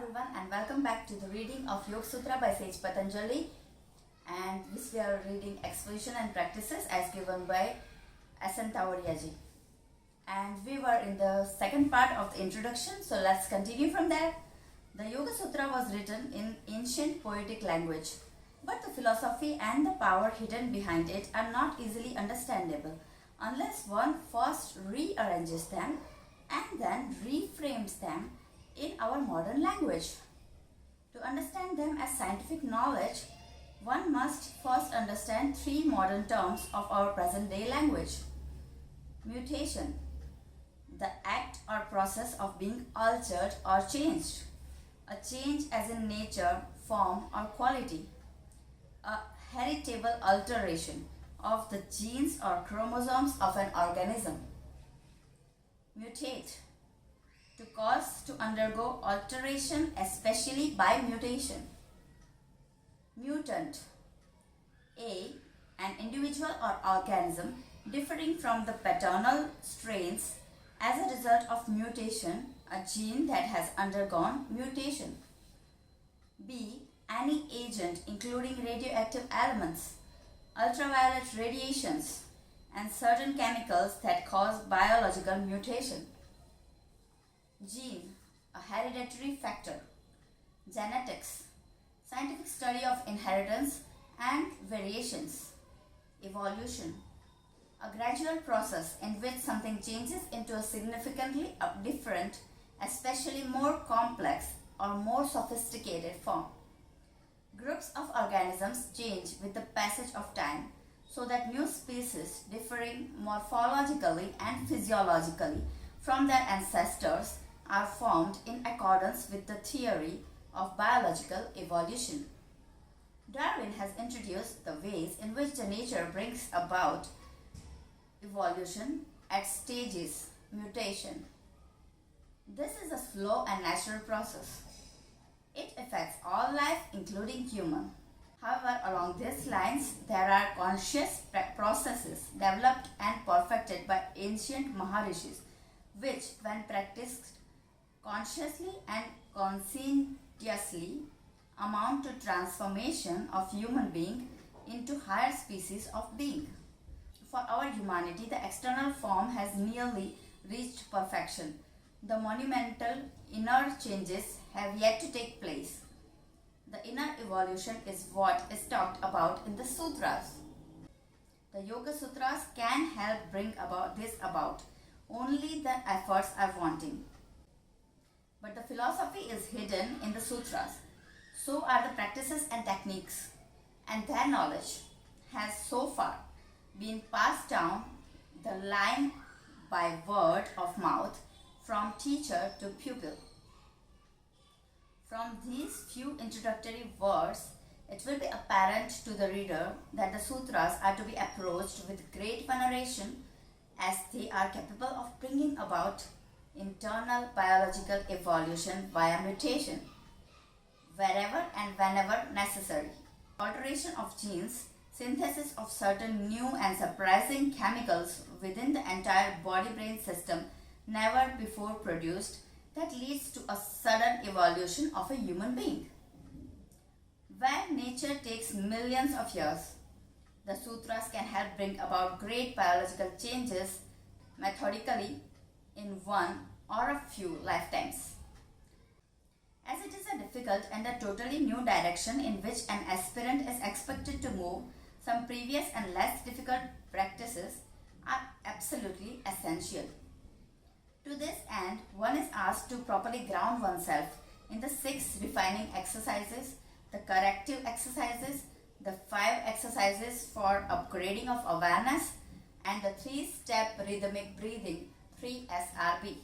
everyone and welcome back to the reading of Yogasutra by Sage Patanjali, and which we are reading exposition and practices as given by S.N. Tawariyaji. And we were in the second part of the introduction, so let's continue from there. The Yogasutra was written in ancient poetic language, but the philosophy and the power hidden behind it are not easily understandable unless one first rearranges them and then reframes them in our modern language. To understand them as scientific knowledge, one must first understand three modern terms of our present day language. Mutation, the act or process of being altered or changed. A change as in nature, form or quality. A heritable alteration of the genes or chromosomes of an organism. Mutate, to cause to undergo alteration, especially by mutation. Mutant, an individual or organism differing from the paternal strains as a result of mutation, a gene that has undergone mutation. B, any agent including radioactive elements, ultraviolet radiations, and certain chemicals that cause biological mutation. Gene, a hereditary factor. Genetics, scientific study of inheritance and variations. Evolution, a gradual process in which something changes into a significantly different, especially more complex or more sophisticated form. Groups of organisms change with the passage of time so that new species differing morphologically and physiologically from their ancestors are formed in accordance with the theory of biological evolution. Darwin has introduced the ways in which the nature brings about evolution at stages, mutation. This is a slow and natural process. It affects all life, including human. However, along these lines, there are conscious processes developed and perfected by ancient Maharishis, which, when practiced consciously and conscientiously, amount to transformation of human being into higher species of being. For our humanity, the external form has nearly reached perfection. The monumental inner changes have yet to take place. The inner evolution is what is talked about in the sutras. The Yoga Sutras can help bring about this about. Only the efforts are wanting. But the philosophy is hidden in the sutras. So are the practices and techniques, and their knowledge has so far been passed down the line by word of mouth from teacher to pupil. From these few introductory words, it will be apparent to the reader that the sutras are to be approached with great veneration, as they are capable of bringing about internal biological evolution via mutation, wherever and whenever necessary. Alteration of genes, synthesis of certain new and surprising chemicals within the entire body-brain system never before produced, that leads to a sudden evolution of a human being. When nature takes millions of years, the sutras can help bring about great biological changes methodically in one or a few lifetimes. As it is a difficult and a totally new direction in which an aspirant is expected to move, some previous and less difficult practices are absolutely essential. To this end, one is asked to properly ground oneself in the 6 refining exercises, the corrective exercises, the 5 exercises for upgrading of awareness, and the 3-step rhythmic breathing, 3SRB.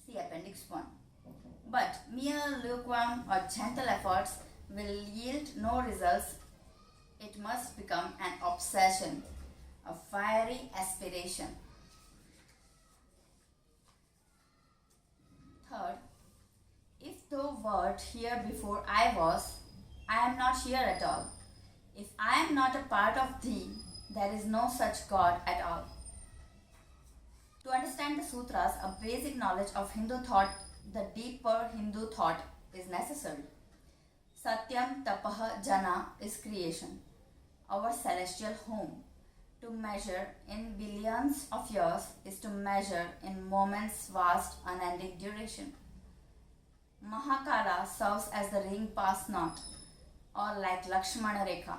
See Appendix 1. But mere lukewarm or gentle efforts will yield no results. It must become an obsession, a fiery aspiration. Third, if thou wert here before I was, I am not here at all. If I am not a part of thee, there is no such God at all. To understand the sutras, a basic knowledge of Hindu thought the deeper Hindu thought is necessary. Satyam Tapah Jana is creation, our celestial home. To measure in billions of years is to measure in moments' vast, unending duration. Mahakala serves as the ring pass knot, or like Lakshmana Rekha,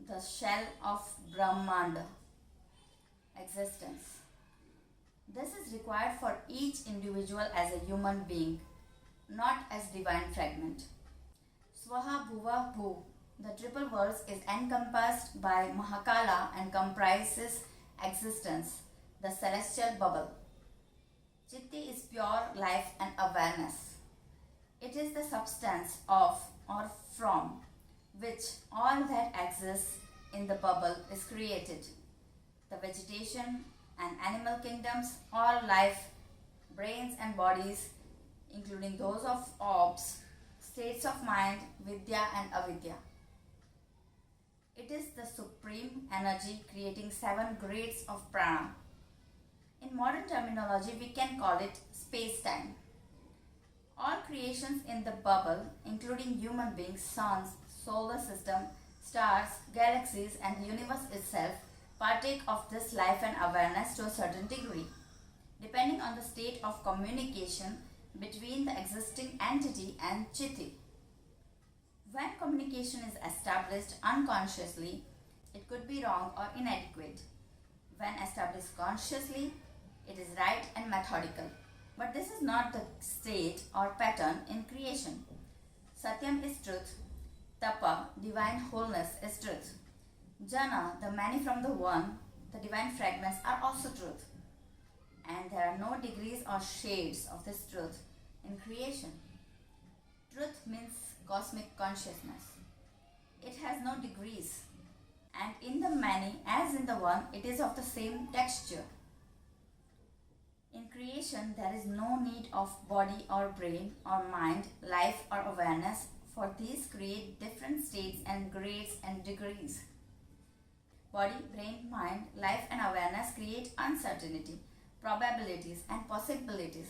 the shell of Brahmanda existence. This is required for each individual as a human being, not as divine fragment. Swaha Bhuva Bhu, the triple verse, is encompassed by Mahakala and comprises existence, the celestial bubble. Chitti is pure life and awareness. It is the substance of or from which all that exists in the bubble is created. The vegetation and animal kingdoms, all life, brains and bodies, including those of orbs, states of mind, vidya and avidya. It is the supreme energy creating 7 grades of prana. In modern terminology, we can call it space-time. All creations in the bubble, including human beings, suns, solar system, stars, galaxies and the universe itself, partake of this life and awareness to a certain degree, depending on the state of communication between the existing entity and Chitti. When communication is established unconsciously, it could be wrong or inadequate. When established consciously, it is right and methodical. But this is not the state or pattern in creation. Satyam is truth. Tapa, divine wholeness, is truth. Jana, the many from the one, the divine fragments, are also truth. And there are no degrees or shades of this truth in creation. Truth means cosmic consciousness. It has no degrees. And in the many, as in the one, it is of the same texture. In creation, there is no need of body or brain or mind, life or awareness, for these create different states and grades and degrees. Body, brain, mind, life and awareness create uncertainty, probabilities and possibilities.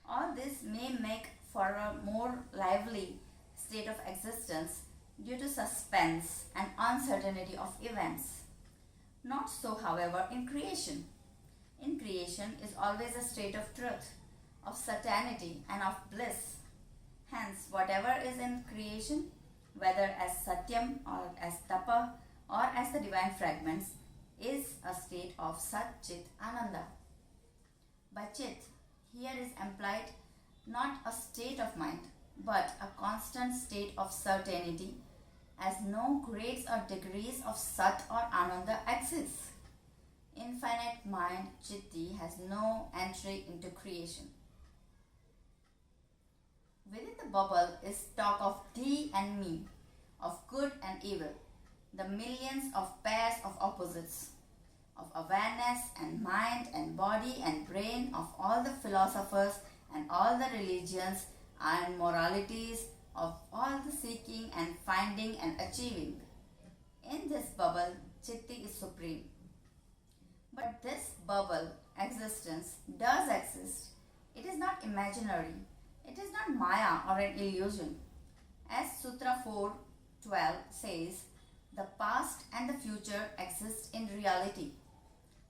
All this may make for a more lively state of existence due to suspense and uncertainty of events. Not so, however, in creation. In creation is always a state of truth, of certainty and of bliss. Hence, whatever is in creation, whether as Satyam or as Tapa or as the divine fragments, is a state of Sat Chit Ananda. By Chit, here is implied not a state of mind, but a constant state of certainty, as no grades or degrees of Sat or Ananda exist. Infinite mind, Chitti, has no entry into creation. Within the bubble is talk of thee and me, of good and evil, the millions of pairs of opposites, of awareness and mind and body and brain of all the philosophers and all the religions and moralities, of all the seeking and finding and achieving. In this bubble, Chitti is supreme. But this bubble existence does exist. It is not imaginary. It is not Maya or an illusion. As Sutra 4.12 says, the past and the future exist in reality.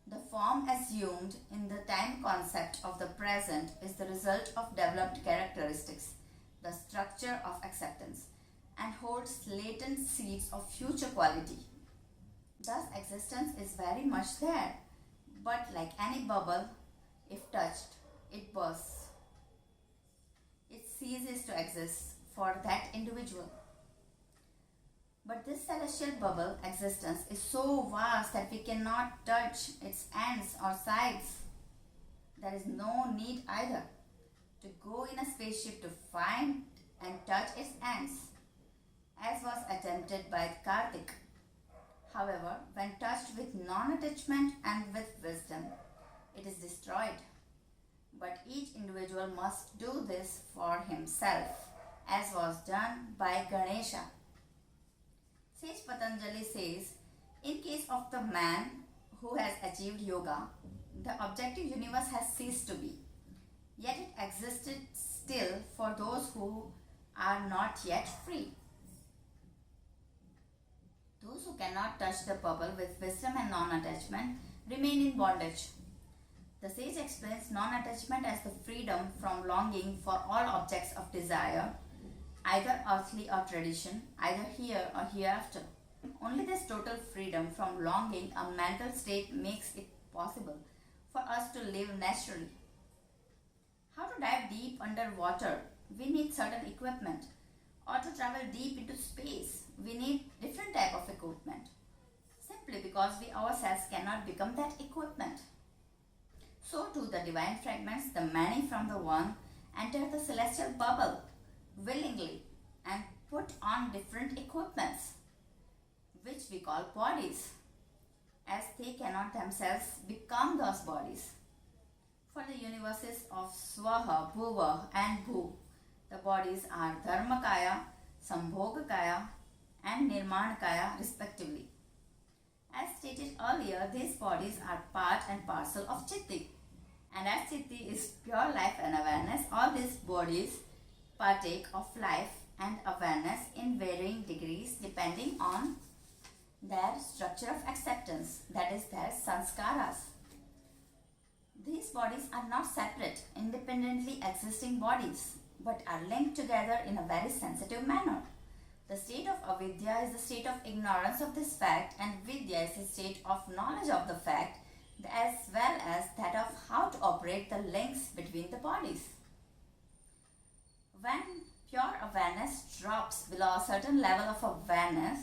The form assumed in the time concept of the present is the result of developed characteristics, the structure of acceptance, and holds latent seeds of future quality. Thus, existence is very much there, but like any bubble, if touched, it bursts. It ceases to exist for that individual. But this celestial bubble existence is so vast that we cannot touch its ends or sides. There is no need either to go in a spaceship to find and touch its ends, as was attempted by Karthik. However, when touched with non-attachment and with wisdom, it is destroyed. But each individual must do this for himself, as was done by Ganesha. Sage Patanjali says, in case of the man who has achieved yoga, the objective universe has ceased to be. Yet it existed still for those who are not yet free. Those who cannot touch the bubble with wisdom and non-attachment remain in bondage. The sage explains non-attachment as the freedom from longing for all objects of desire, either earthly or tradition, either here or hereafter. Only this total freedom from longing, a mental state, makes it possible for us to live naturally. How to dive deep underwater? We need certain equipment. Or to travel deep into space, we need different type of equipment. Simply because we ourselves cannot become that equipment. So too the divine fragments, the many from the one, enter the celestial bubble willingly and put on different equipments, which we call bodies, as they cannot themselves become those bodies. For the universes of Swaha, Bhuva and Bhu, the bodies are Dharmakaya, Sambhogakaya and Nirmanakaya respectively. As stated earlier, these bodies are part and parcel of Chitti. And as Chitti is pure life and awareness, all these bodies partake of life and awareness in varying degrees depending on their structure of acceptance, that is their sanskaras. These bodies are not separate, independently existing bodies, but are linked together in a very sensitive manner. The state of avidya is the state of ignorance of this fact, and vidya is the state of knowledge of the fact, as well as that of how to operate the links between the bodies. When pure awareness drops below a certain level of awareness,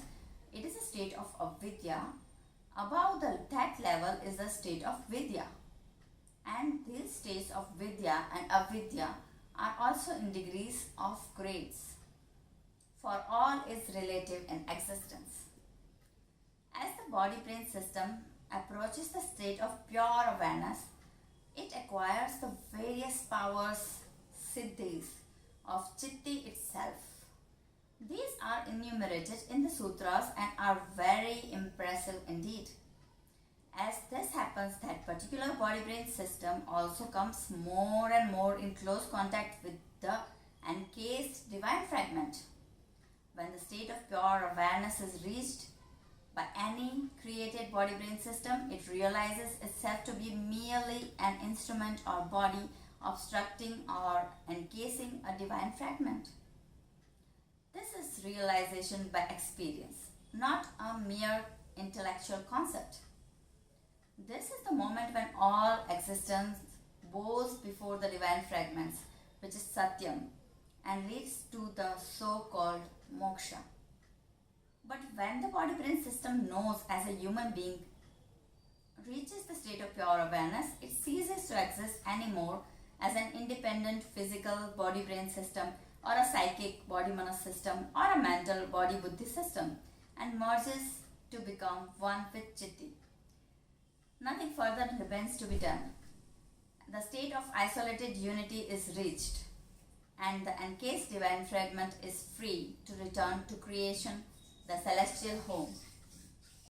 it is a state of avidya. Above that level is the state of vidya. And these states of vidya and avidya are also in degrees of grades, for all is relative in existence. As the body-brain system approaches the state of pure awareness, it acquires the various powers, siddhis, of Chitti itself. These are enumerated in the sutras and are very impressive indeed. As this happens, that particular body-brain system also comes more and more in close contact with the encased divine fragment. When the state of pure awareness is reached by any created body-brain system, it realizes itself to be merely an instrument or body obstructing or encasing a divine fragment. This is realization by experience, not a mere intellectual concept. This is the moment when all existence bows before the divine fragments, which is Satyam, and leads to the so-called moksha. But when the body-brain system knows as a human being reaches the state of pure awareness, it ceases to exist anymore as an independent physical body-brain system or a psychic body-mana system or a mental body-buddhi system, and merges to become one with Chitti. Nothing further remains to be done. The state of isolated unity is reached, and the encased divine fragment is free to return to creation, the celestial home.